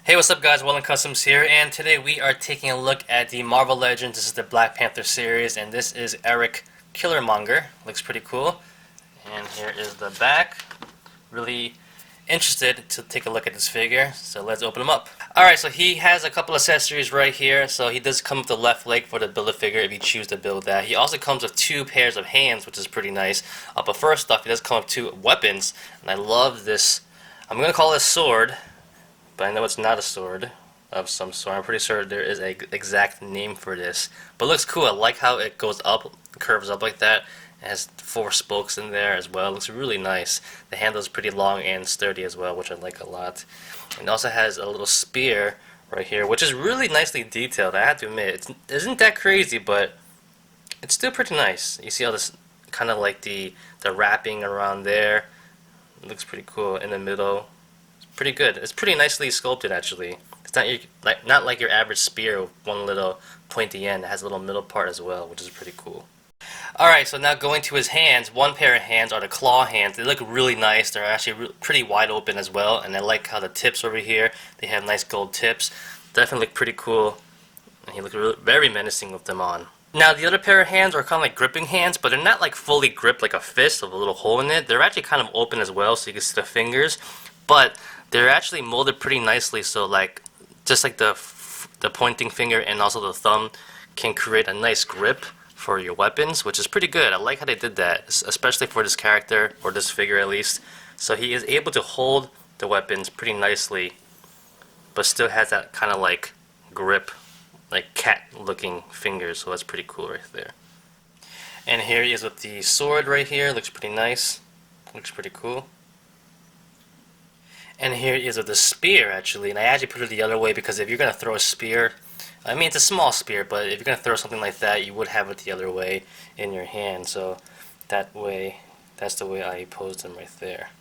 Hey, what's up guys, Welland Customs here, and today we are taking a look at the Marvel Legends. This is the Black Panther series, and this is ERIK KILLMONGER. Looks pretty cool. And here is the back. Really interested to take a look at this figure, so let's open him up. Alright, so he has a couple accessories right here. So he does come with the left leg for the Build-A-Figure if you choose to build that. He also comes with two pairs of hands, which is pretty nice. But first off, he does come with two weapons, and I love this. I'm going to call it a sword, but I know it's not a sword of some sort. I'm pretty sure there is an exact name for this. But it looks cool. I like how it goes up, curves up like that. It has four spokes in there as well. It looks really nice. The handle is pretty long and sturdy as well, which I like a lot. And it also has a little spear right here, which is really nicely detailed. I have to admit, it isn't that crazy, but it's still pretty nice. You see all this kind of like the wrapping around there. It looks pretty cool in the middle. Pretty good. It's pretty nicely sculpted actually. It's not like your average spear with one little pointy end. It has a little middle part as well, which is pretty cool. Alright, so now going to his hands. One pair of hands are the claw hands. They look really nice. They're actually pretty wide open as well, and I like how the tips over here, they have nice gold tips. Definitely look pretty cool, and he looks very menacing with them on. Now the other pair of hands are kind of like gripping hands, but they're not like fully gripped like a fist with a little hole in it. They're actually kind of open as well, so you can see the fingers, but they're actually molded pretty nicely, so like just like the pointing finger and also the thumb can create a nice grip for your weapons, which is pretty good. I like how they did that, especially for this character, or this figure at least. So he is able to hold the weapons pretty nicely, but still has that kind of like grip, like cat looking fingers, so that's pretty cool right there. And here he is with the sword right here. Looks pretty nice. Looks pretty cool. And here is with the spear actually, and I actually put it the other way because if you're going to throw a spear, I mean it's a small spear, but if you're going to throw something like that, you would have it the other way in your hand, so that way, that's the way I posed them right there.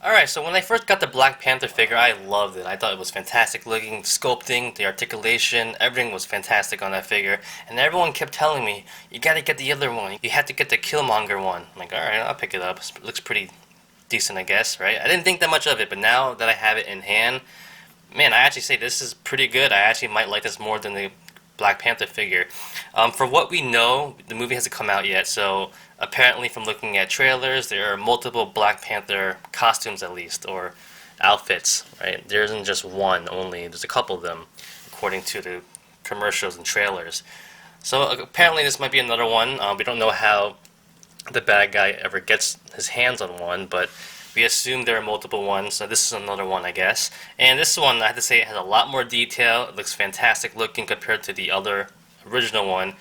Alright, so when I first got the Black Panther figure, I loved it. I thought it was fantastic looking, sculpting, the articulation, everything was fantastic on that figure, and everyone kept telling me, you gotta get the other one, you have to get the Killmonger one. I'm like, alright, I'll pick it up, it looks pretty decent, I guess, right? I didn't think that much of it, but now that I have it in hand, man, I actually say this is pretty good. I actually might like this more than the Black Panther figure. For what we know, the movie hasn't come out yet, so apparently from looking at trailers, there are multiple Black Panther costumes at least, or outfits, right? There isn't just one only, there's a couple of them, according to the commercials and trailers. So apparently this might be another one. We don't know how the bad guy ever gets his hands on one, but we assume there are multiple ones, so this is another one, I guess. And this one, I have to say, it has a lot more detail. It looks fantastic looking compared to the other original one.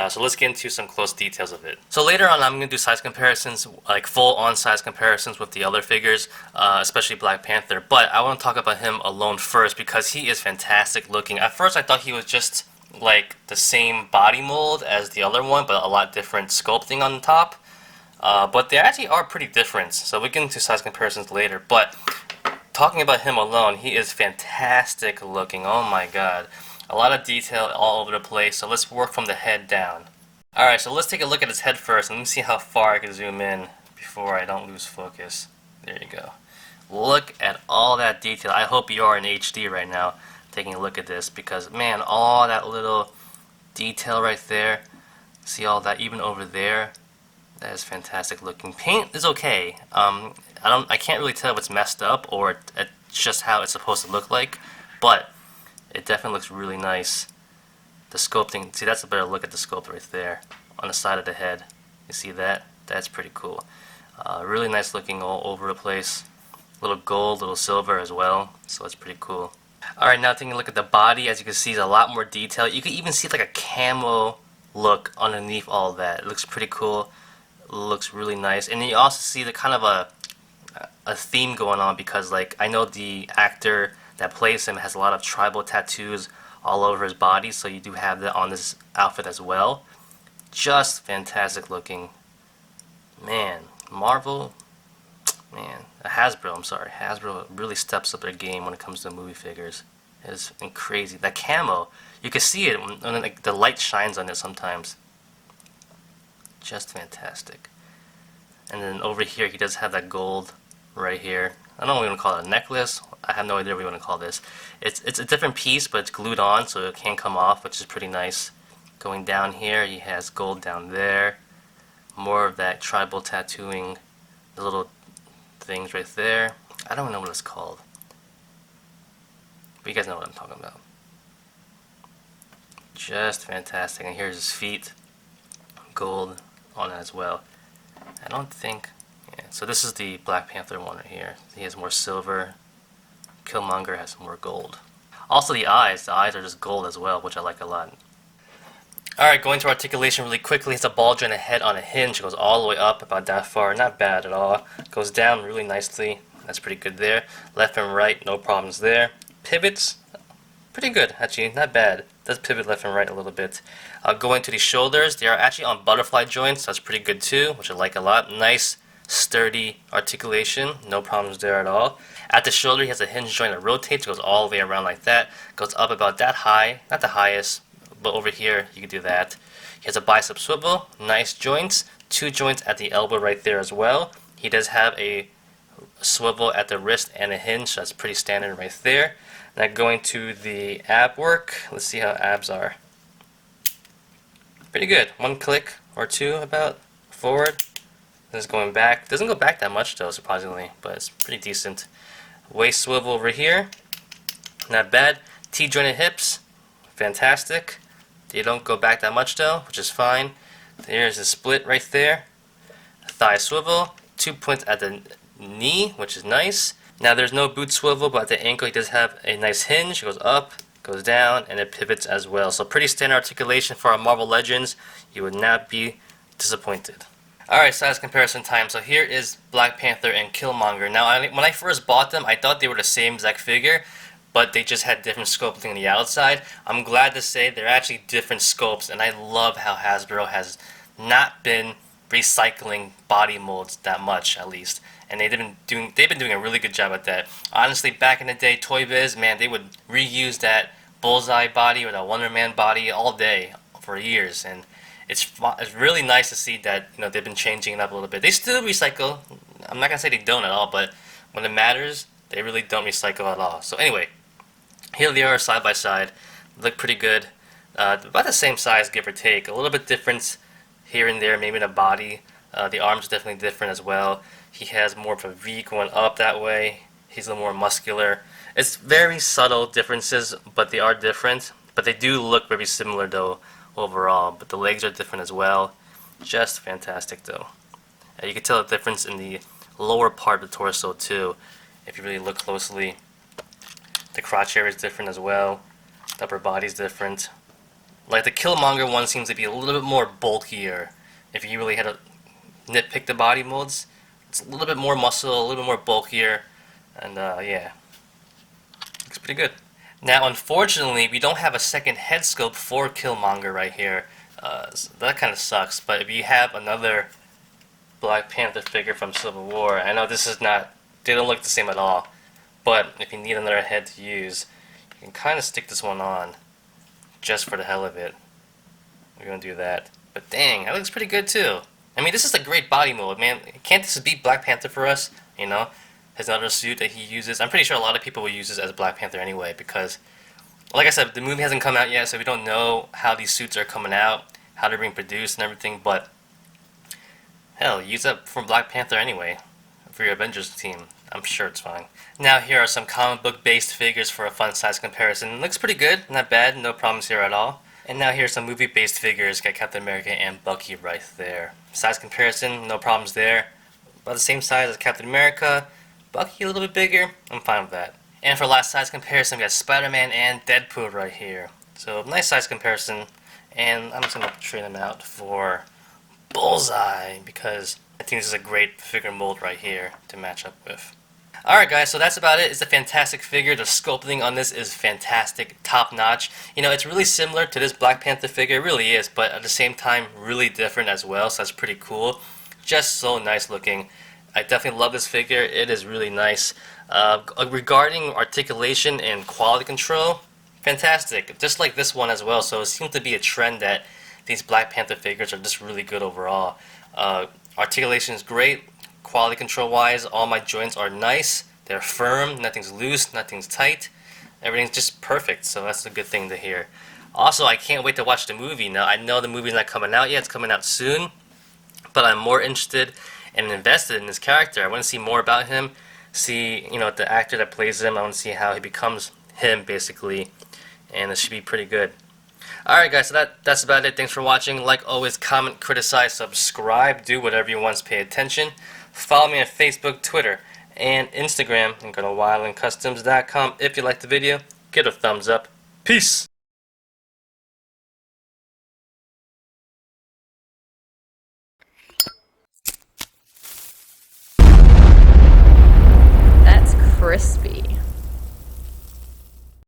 So let's get into some close details of it. So later on, I'm going to do size comparisons, like full-on size comparisons with the other figures, especially Black Panther. But I want to talk about him alone first because he is fantastic looking. At first, I thought he was just like the same body mold as the other one, but a lot different sculpting on the top. But they actually are pretty different, so we get into size comparisons later. But talking about him alone, he is fantastic looking. Oh my god. A lot of detail all over the place, so let's work from the head down. Alright, so let's take a look at his head first, and let me see how far I can zoom in before I don't lose focus. There you go. Look at all that detail. I hope you are in HD right now taking a look at this, because man, all that little detail right there. See all that even over there? That is fantastic looking. Paint is okay. I can't really tell if it's messed up or it's just how it's supposed to look like, but it definitely looks really nice. The sculpting, see, that's a better look at the sculpt right there on the side of the head. You see that? That's pretty cool. Really nice looking all over the place. Little gold, little silver as well, so it's pretty cool. Alright, now taking a look at the body, as you can see, there's a lot more detail. You can even see like a camo look underneath all of that. It looks pretty cool. Looks really nice, and you also see the kind of a theme going on, because like I know the actor that plays him has a lot of tribal tattoos all over his body, so you do have that on this outfit as well. Just fantastic looking. Man, Marvel, man, Hasbro, I'm sorry, Hasbro really steps up their game when it comes to movie figures. It is crazy. That camo, you can see it when like, the light shines on it sometimes. Just fantastic. And then over here he does have that gold right here I don't know what we want to call it, a necklace. I have no idea what we want to call this. It's a different piece, but it's glued on, so it can't come off, which is pretty nice. Going down here, he has gold down there. More of that tribal tattooing, the little things right there. I don't know what it's called, but you guys know what I'm talking about. Just fantastic. And here's his feet, gold on it as well. I don't think, yeah. So this is the Black Panther one right here. He has more silver. Killmonger has more gold. Also the eyes are just gold as well, which I like a lot. Alright, going to articulation really quickly. It's a ball joint head on a hinge. Goes all the way up about that far. Not bad at all. Goes down really nicely. That's pretty good there. Left and right, no problems there. Pivots, pretty good actually, not bad. Does pivot left and right a little bit. Going to the shoulders, they are actually on butterfly joints. That's pretty good too, which I like a lot. Nice, sturdy articulation. No problems there at all. At the shoulder, he has a hinge joint that rotates. Goes all the way around like that. Goes up about that high. Not the highest, but over here you can do that. He has a bicep swivel, nice joints, 2 joints at the elbow right there as well. He does have a swivel at the wrist and a hinge, so that's pretty standard right there. Now going to the ab work, let's see how abs are. Pretty good, 1 click or 2 about forward. This is going back, doesn't go back that much though, surprisingly, but it's pretty decent. Waist swivel over here, not bad. T-jointed hips, fantastic. They don't go back that much though, which is fine. There's a split right there. Thigh swivel, 2 points at the knee, which is nice. Now there's no boot swivel, but at the ankle he does have a nice hinge. It goes up, goes down, and it pivots as well. So pretty standard articulation for our Marvel Legends. You would not be disappointed. Alright, size comparison time. So here is Black Panther and Killmonger. Now when I first bought them, I thought they were the same exact figure, but they just had different sculpting on the outside. I'm glad to say they're actually different sculpts, and I love how Hasbro has not been recycling body molds that much, at least. And they've been doing a really good job at that. Honestly, back in the day, Toy Biz, man, they would reuse that Bullseye body or that Wonder Man body all day for years, and it's really nice to see that they've been changing it up a little bit. They still recycle. I'm not gonna say they don't at all, but when it matters, they really don't recycle at all. So anyway, here they are side by side. Look pretty good. About the same size, give or take. A little bit difference here and there, maybe in the body. The arms are definitely different as well. He has more of a V going up that way. He's a little more muscular. It's very subtle differences, but they are different. But they do look very similar though overall. But the legs are different as well. Just fantastic though. You can tell the difference in the lower part of the torso too. If you really look closely, the crotch area is different as well. The upper body is different. Like the Killmonger one seems to be a little bit more bulkier. If you really had to nitpick the body molds, it's a little bit more muscle, a little bit more bulkier, and yeah, looks pretty good. Now, unfortunately, we don't have a second head sculpt for Killmonger right here. So that kind of sucks. But if you have another Black Panther figure from Civil War, I know this is not, they don't look the same at all. But if you need another head to use, you can kind of stick this one on, just for the hell of it. We're gonna do that. But dang, that looks pretty good too. I mean, this is a great body mold, man. Can't this beat Black Panther for us? His other suit that he uses. I'm pretty sure a lot of people will use this as Black Panther anyway, because, like I said, the movie hasn't come out yet, so we don't know how these suits are coming out, how they're being produced and everything, but hell, use that for Black Panther anyway, for your Avengers team. I'm sure it's fine. Now here are some comic book based figures for a fun size comparison. It looks pretty good, not bad, no problems here at all. And now here's some movie based figures. Got Captain America and Bucky right there. Size comparison, no problems there. About the same size as Captain America. Bucky a little bit bigger, I'm fine with that. And for last size comparison, we got Spider-Man and Deadpool right here. So nice size comparison, and I'm just going to trade them out for Bullseye, because I think this is a great figure mold right here to match up with. Alright guys, so that's about it. It's a fantastic figure. The sculpting on this is fantastic, top notch. It's really similar to this Black Panther figure, it really is, but at the same time really different as well, so that's pretty cool. Just so nice looking. I definitely love this figure, it is really nice. Regarding articulation and quality control, fantastic. Just like this one as well, so it seems to be a trend that these Black Panther figures are just really good overall. Articulation is great. Quality control wise, all my joints are nice, They're firm, nothing's loose, nothing's tight. Everything's just perfect, so that's a good thing to hear. Also, I can't wait to watch the movie. Now, I know the movie's not coming out yet, it's coming out soon, but I'm more interested and invested in this character. I want to see more about him, see, the actor that plays him. I want to see how he becomes him, basically, and it should be pretty good. Alright guys, so that's about it. Thanks for watching. Like always, comment, criticize, subscribe, do whatever you want to pay attention. Follow me on Facebook, Twitter, and Instagram, and go to wildlandcustoms.com. If you liked the video, give it a thumbs up. Peace! That's crispy.